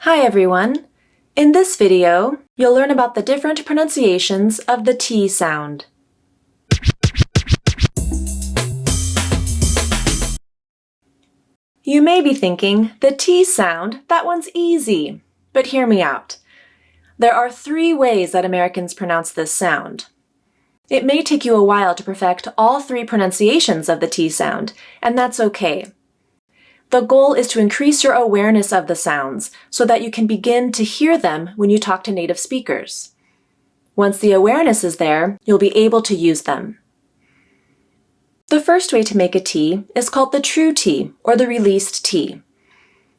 Hi everyone! In this video, you'll learn about the different pronunciations of the T sound. You may be thinking, the T sound, that one's easy. But hear me out. There are 3 ways that Americans pronounce this sound. It may take you a while to perfect all 3 pronunciations of the T sound, and that's okay. The goal is to increase your awareness of the sounds so that you can begin to hear them when you talk to native speakers. Once the awareness is there, you'll be able to use them. The first way to make a T is called the true T, or the released T.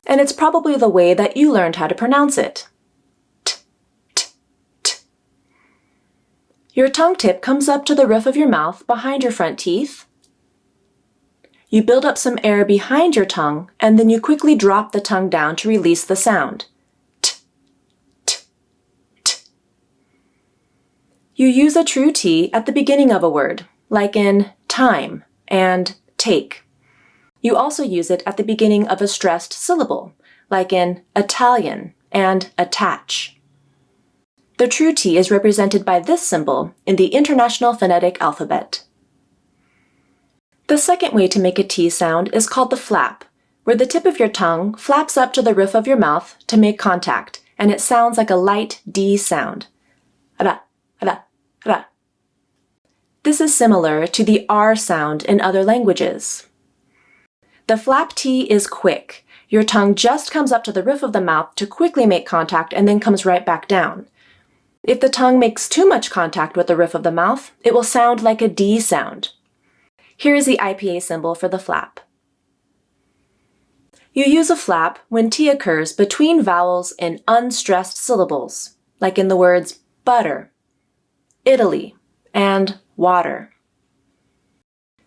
And it's probably the way that you learned how to pronounce it. T, t, t. Your tongue tip comes up to the roof of your mouth behind your front teeth. You build up some air behind your tongue, and then you quickly drop the tongue down to release the sound. T, t, t. You use a true T at the beginning of a word, like in time and take. You also use it at the beginning of a stressed syllable, like in Italian and attach. The true T is represented by this symbol in the International Phonetic Alphabet. The second way to make a T sound is called the flap, where the tip of your tongue flaps up to the roof of your mouth to make contact, and it sounds like a light D sound. Ra, ra, ra. This is similar to the R sound in other languages. The flap T is quick. Your tongue just comes up to the roof of the mouth to quickly make contact and then comes right back down. If the tongue makes too much contact with the roof of the mouth, it will sound like a D sound. Here is the IPA symbol for the flap. You use a flap when T occurs between vowels in unstressed syllables, like in the words butter, Italy, and water.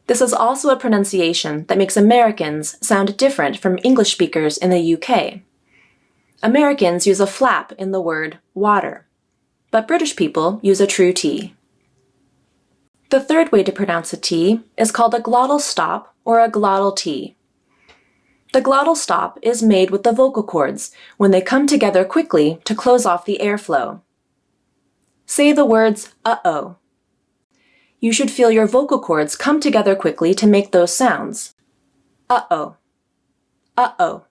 This is also a pronunciation that makes Americans sound different from English speakers in the UK. Americans use a flap in the word water, but British people use a true T. The third way to pronounce a T is called a glottal stop or a glottal T. The glottal stop is made with the vocal cords when they come together quickly to close off the airflow. Say the words uh-oh. You should feel your vocal cords come together quickly to make those sounds. Uh-oh, uh-oh,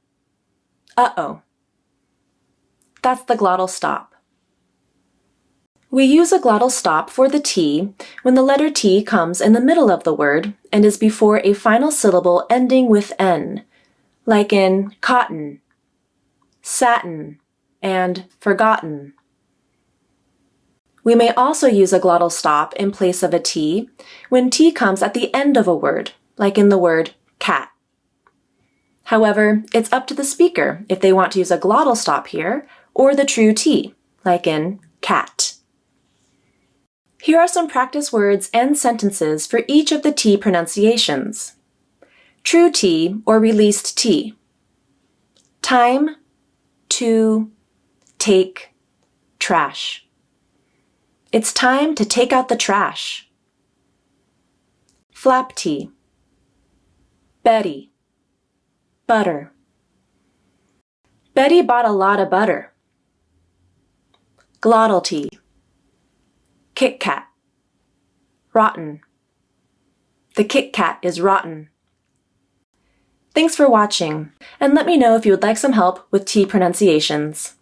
uh-oh. That's the glottal stop. We use a glottal stop for the T when the letter T comes in the middle of the word and is before a final syllable ending with N, like in cotton, satin, and forgotten. We may also use a glottal stop in place of a T when T comes at the end of a word, like in the word cat. However, it's up to the speaker if they want to use a glottal stop here or the true T, like in cat. Here are some practice words and sentences for each of the T pronunciations. True T or released T. Time, to, take, trash. It's time to take out the trash. Flap T. Betty, butter. Betty bought a lot of butter. Glottal T. Kit Kat, rotten. The Kit Kat is rotten. Thanks for watching, and let me know if you would like some help with T pronunciations.